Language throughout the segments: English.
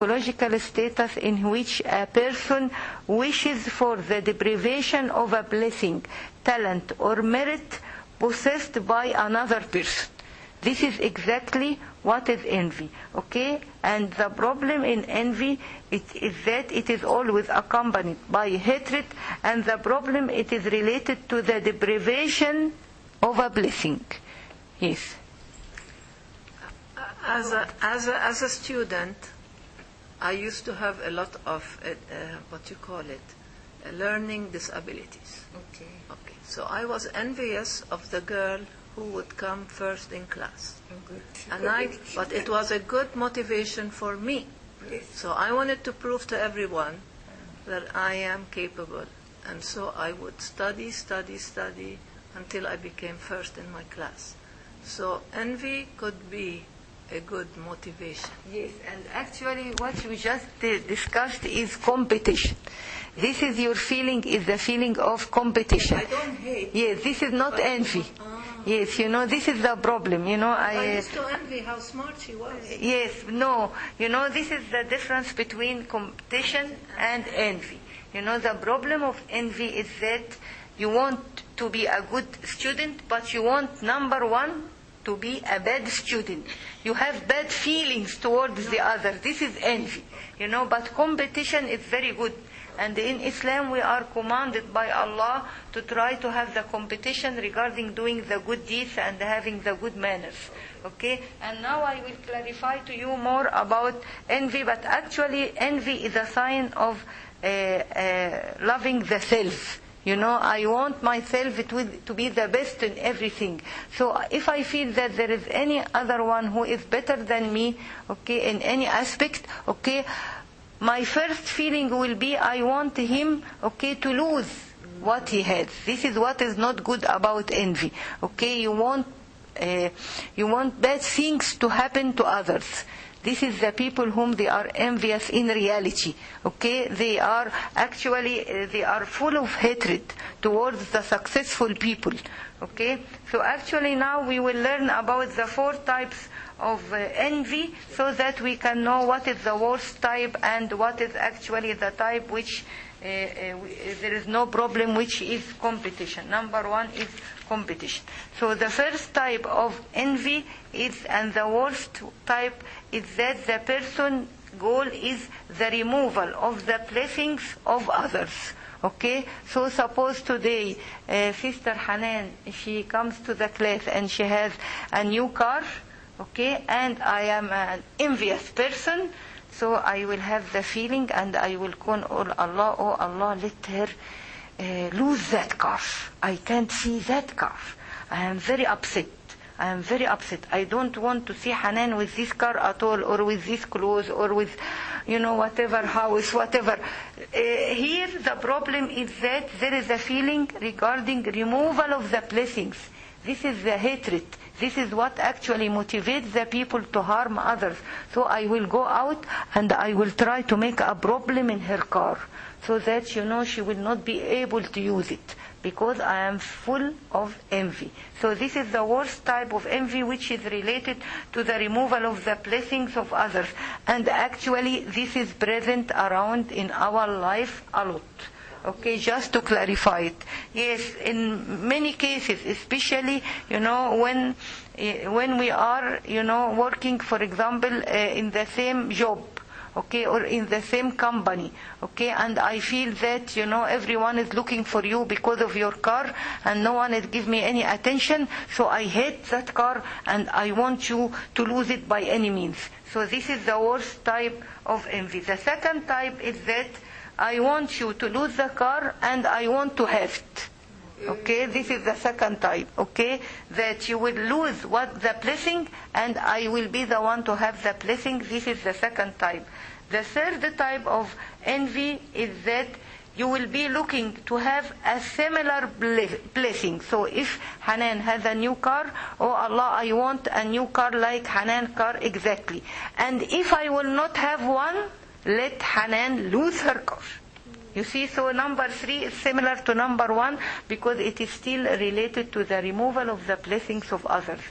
psychological status in which a person wishes for the deprivation of a blessing, talent, or merit possessed by another person. This is exactly what is envy, okay? And the problem in envy is that it is always accompanied by hatred, and the problem it is related to the deprivation of a blessing. Yes. As a student, I used to have a lot of learning disabilities. Okay. Okay. So I was envious of the girl who would come first in class. Good. But it was a good motivation for me. Yes. So I wanted to prove to everyone that I am capable. And so I would study until I became first in my class. So envy could be a good motivation. Yes, and actually what we just discussed is competition. This is your feeling, is the feeling of competition. I don't hate. Yes, this is not envy. Yes, this is the problem. I used to envy how smart she was. Yes, no. This is the difference between competition and envy. The problem of envy is that you want to be a good student, but you want, number one, to be a bad student. You have bad feelings towards the other. This is envy. But competition is very good. And in Islam we are commanded by Allah to try to have the competition regarding doing the good deeds and having the good manners. Okay? And now I will clarify to you more about envy, but actually envy is a sign of loving the self. I want myself to be the best in everything. So if I feel that there is any other one who is better than me, okay, in any aspect, okay, my first feeling will be I want him, okay, to lose what he has. This is what is not good about envy. Okay, you want bad things to happen to others. This is the people whom they are envious in reality. Okay, they are full of hatred towards the successful people. Okay, so actually now we will learn about the 4 types of envy, so that we can know what is the worst type and what is actually the type which there is no problem, which is competition. Number 1 is competition. So the first type of envy is, and the worst type, is that the person's goal is the removal of the blessings of others. Okay, so suppose today Sister Hanan, she comes to the class and she has a new car, okay, and I am an envious person, so I will have the feeling and I will call Allah, oh Allah, let her lose that car. I can't see that car. I am very upset. I don't want to see Hanan with this car at all, or with this clothes, or with, whatever house, whatever. Here the problem is that there is a feeling regarding removal of the blessings. This is the hatred. This is what actually motivates the people to harm others. So I will go out and I will try to make a problem in her car, so that, she will not be able to use it, because I am full of envy. So this is the worst type of envy, which is related to the removal of the blessings of others. And actually this is present around in our life a lot. Okay, just to clarify it. Yes, in many cases, especially, when we are, working, for example, in the same job, okay, or in the same company, okay, and I feel that, everyone is looking for you because of your car, and no one is giving me any attention, so I hate that car, and I want you to lose it by any means. So this is the worst type of envy. The second type is that I want you to lose the car and I want to have it. Okay, this is the second type. Okay, that you will lose the blessing and I will be the one to have the blessing. This is the second type. The third type of envy is that you will be looking to have a similar blessing. So if Hanan has a new car, oh Allah, I want a new car like Hanan car exactly. And if I will not have one, let Hanan lose her car. You see, so number 3 is similar to number 1 because it is still related to the removal of the blessings of others.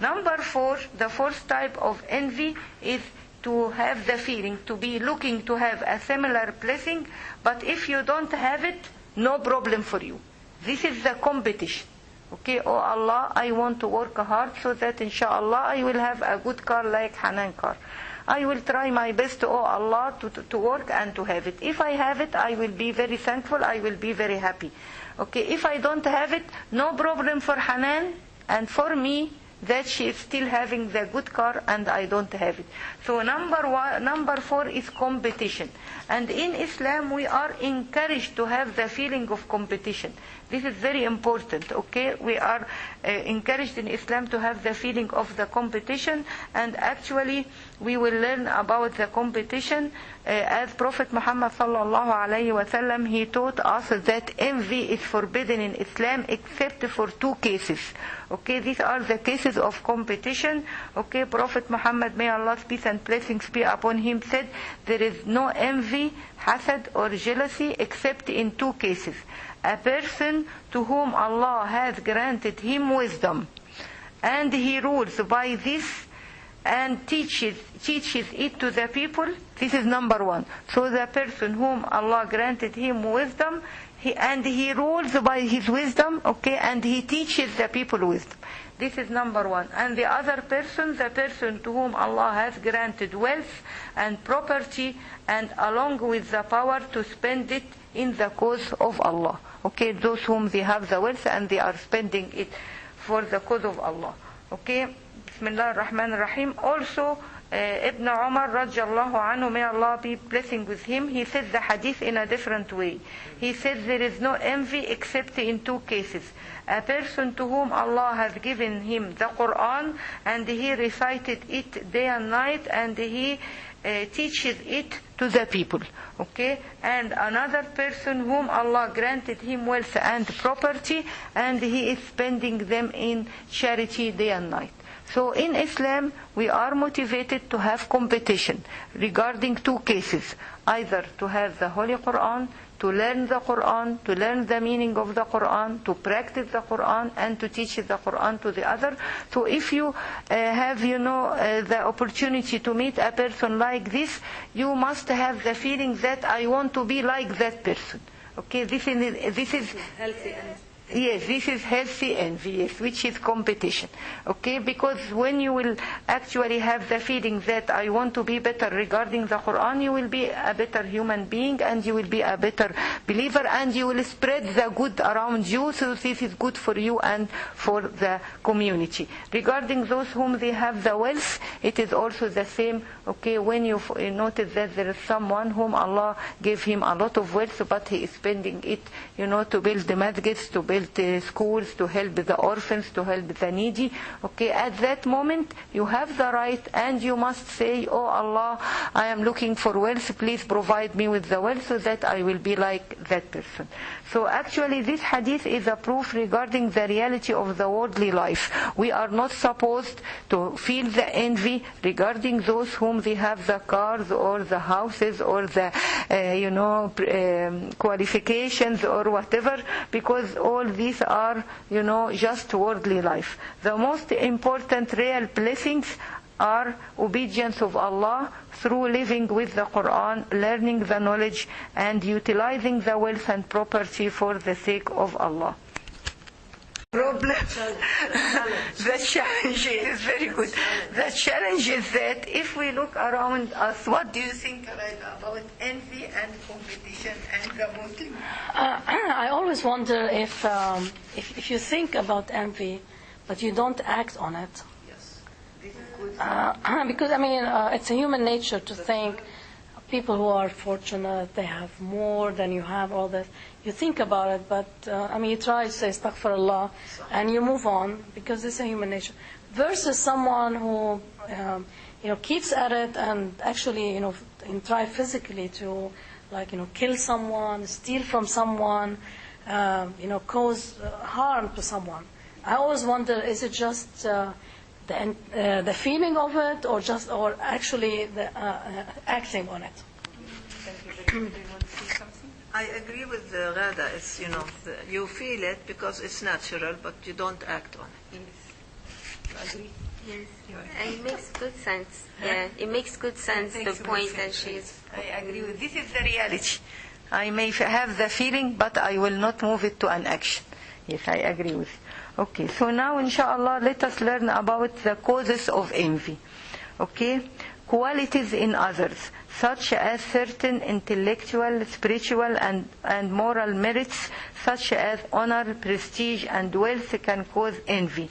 Number 4, the fourth type of envy is to have the feeling, to be looking to have a similar blessing, but if you don't have it, no problem for you. This is the competition. Okay, oh Allah, I want to work hard so that inshallah I will have a good car like Hanan car. I will try my best, oh Allah, to work and to have it. If I have it, I will be very thankful, I will be very happy. Okay, if I don't have it, no problem for Hanan and for me that she is still having the good car and I don't have it. So number 4 is competition. And in Islam we are encouraged to have the feeling of competition. This is very important, okay? We are encouraged in Islam to have the feeling of the competition, and actually we will learn about the competition as Prophet Muhammad sallallahu alayhi wa sallam, he taught us that envy is forbidden in Islam except for 2 cases. Okay, these are the cases of competition. Okay, Prophet Muhammad, may Allah's peace and blessings be upon him, said there is no envy, hasad or jealousy except in 2 cases. A person to whom Allah has granted him wisdom and he rules by this and teaches it to the people, this is number 1. So the person whom Allah granted him wisdom, he rules by his wisdom, okay, and he teaches the people wisdom. This is number 1. And the other person, the person to whom Allah has granted wealth and property and along with the power to spend it in the cause of Allah. Okay, those whom they have the wealth and they are spending it for the cause of Allah. Okay, Bismillah ar-Rahman ar-Rahim. Also, Ibn Umar radiallahu anhu, may Allah be blessing with him, he said the hadith in a different way. He said there is no envy except in 2 cases. A person to whom Allah has given him the Quran and he recited it day and night and he teaches it to the people. Okay, and another person whom Allah granted him wealth and property and he is spending them in charity day and night. So in Islam we are motivated to have competition regarding 2 cases, either to have the Holy Quran, to learn the Quran, to learn the meaning of the Quran, to practice the Quran, and to teach the Quran to the other. So if you have, the opportunity to meet a person like this, you must have the feeling that I want to be like that person. Okay, this is Healthy and yes, this is healthy envy, yes, which is competition. Okay, because when you will actually have the feeling that I want to be better regarding the Quran, you will be a better human being and you will be a better believer and you will spread the good around you. So this is good for you and for the community. Regarding those whom they have the wealth, it is also the same. Okay, when you notice that there is someone whom Allah gave him a lot of wealth, but he is spending it, to build the masjids, to build schools, to help the orphans, to help the needy. Okay, at that moment you have the right and you must say, oh Allah, I am looking for wealth, please provide me with the wealth so that I will be like that person. So actually this hadith is a proof regarding the reality of the worldly life. We are not supposed to feel the envy regarding those whom they have the cars or the houses or the qualifications or whatever, because all these are just worldly life. The most important real blessings are obedience of Allah through living with the Quran, learning the knowledge and utilizing the wealth and property for the sake of Allah. Problem. The challenge is very good. The challenge is that if we look around us, what do you think about envy and competition and the Muslim? I always wonder if you think about envy, but you don't act on it. Yes, this is good. Because it's a human nature to think people who are fortunate, they have more than you have, all that. You think about it, but you try to say astaghfirullah and you move on because it's a human nature. Versus someone who keeps at it and actually try physically to kill someone, steal from someone, cause harm to someone. I always wonder, is it just the feeling of it, or actually the acting on it? I agree with Ghada. It's you feel it because it's natural, but you don't act on it. Yes, I agree. It makes good sense. Yeah, it makes good sense, the point that she's... I agree with this is the reality. I may have the feeling, but I will not move it to an action. Yes, I agree with you. Okay, so now inshallah let us learn about the causes of envy. Okay, qualities in others, such as certain intellectual, spiritual and moral merits, such as honor, prestige and wealth can cause envy.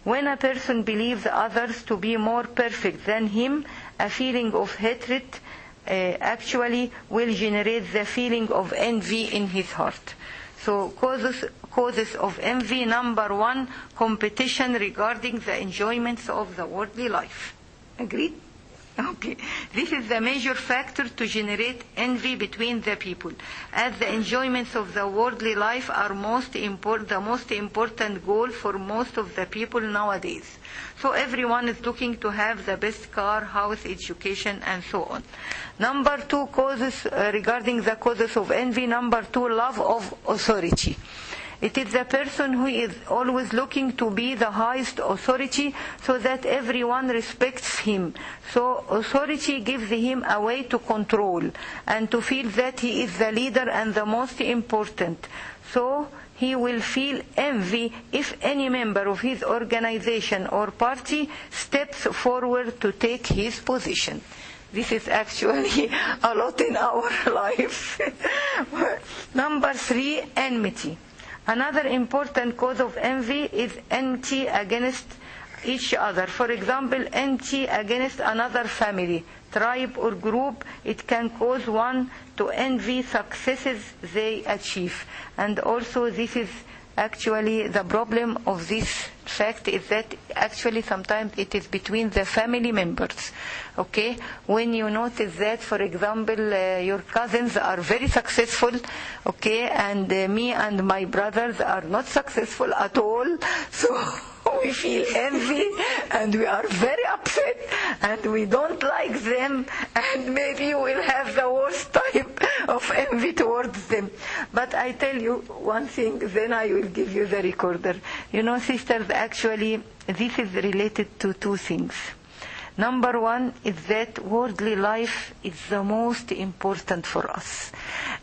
When a person believes others to be more perfect than him, a feeling of hatred actually will generate the feeling of envy in his heart. So causes of envy, number one, competition regarding the enjoyments of the worldly life. Agreed? Okay. This is the major factor to generate envy between the people, as the enjoyments of the worldly life are the most important goal for most of the people nowadays. So everyone is looking to have the best car, house, education, and so on. Number two, causes regarding the causes of envy. Number two, love of authority. It is the person who is always looking to be the highest authority so that everyone respects him. So authority gives him a way to control and to feel that he is the leader and the most important. So he will feel envy if any member of his organization or party steps forward to take his position. This is actually a lot in our life. Number three, enmity. Another important cause of envy is enmity against each other. For example, enmity against another family, tribe or group. It can cause one to envy successes they achieve. And also this is actually the problem of this fact is that actually sometimes it is between the family members. Okay, when you notice that, for example, your cousins are very successful, okay, and me and my brothers are not successful at all, so we feel envy and we are very upset and we don't like them, and maybe we'll have the worst type of envy towards them. But I tell you one thing, then I will give you the recorder. You know, sisters, actually this is related to two things. Number one is that worldly life is the most important for us.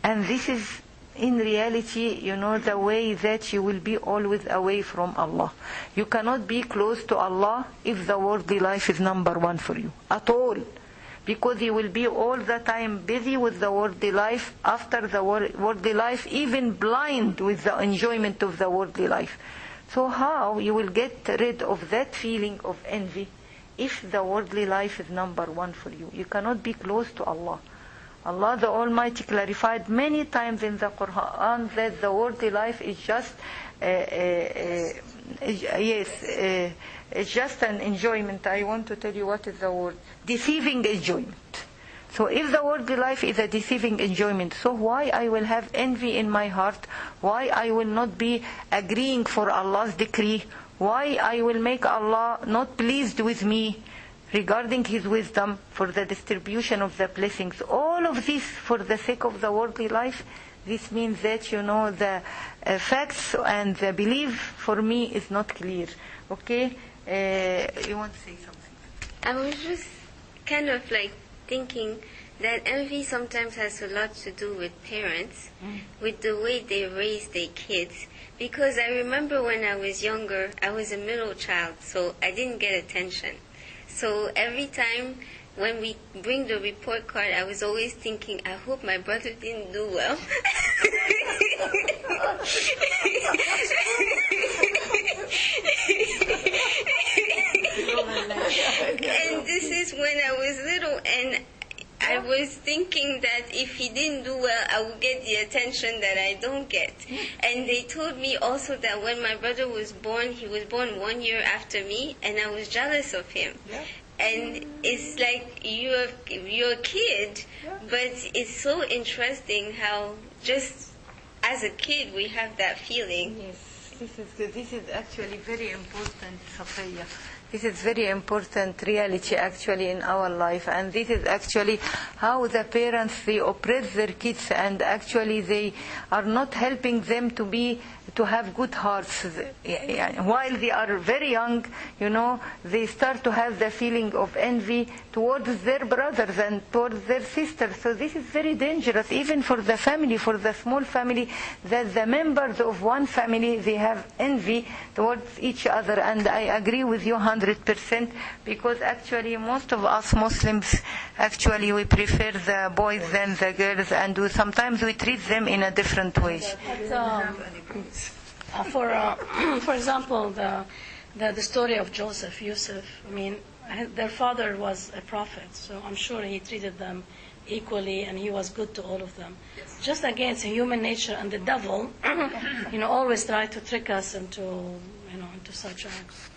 And this is in reality, you know, the way that you will be always away from Allah. You cannot be close to Allah if the worldly life is number one for you at all. Because you will be all the time busy with the worldly life, after the worldly life, even blind with the enjoyment of the worldly life. So how you will get rid of that feeling of envy if the worldly life is number one for you? You cannot be close to Allah. Allah the Almighty clarified many times in the Quran that the worldly life is just it's just an enjoyment. I want to tell you what is the word. Deceiving enjoyment. So if the worldly life is a deceiving enjoyment, so why I will have envy in my heart? Why I will not be agreeing for Allah's decree? Why I will make Allah not pleased with me regarding His wisdom for the distribution of the blessings? All of this for the sake of the worldly life. This means that, you know, the facts and the belief for me is not clear. Okay? You want to say something? I was just kind of like thinking that envy sometimes has a lot to do with parents, with the way they raise their kids. Because I remember when I was younger, I was a middle child, so I didn't get attention. So every time when we bring the report card, I was always thinking, I hope my brother didn't do well. And this is when I was little, and I was thinking that if he didn't do well, I would get the attention that I don't get. And they told me also that when my brother was born, he was born 1 year after me, and I was jealous of him. Yeah. And it's like you're a kid, but it's so interesting how just as a kid we have that feeling. Yes, this is actually very important, Safiya. This is very important reality actually in our life, and this is actually how the parents, they oppress their kids, and actually they are not helping them to to have good hearts. While they are very young, they start to have the feeling of envy towards their brothers and towards their sisters. So this is very dangerous, even for the family, for the small family, that the members of one family, they have envy towards each other. And I agree with you 100%, because actually most of us Muslims, actually we prefer the boys than the girls, and sometimes we treat them in a different way. For example, the story of Yusuf, I mean, their father was a prophet, so I'm sure he treated them equally and he was good to all of them. Just against human nature, and the devil, always try to trick us into such acts.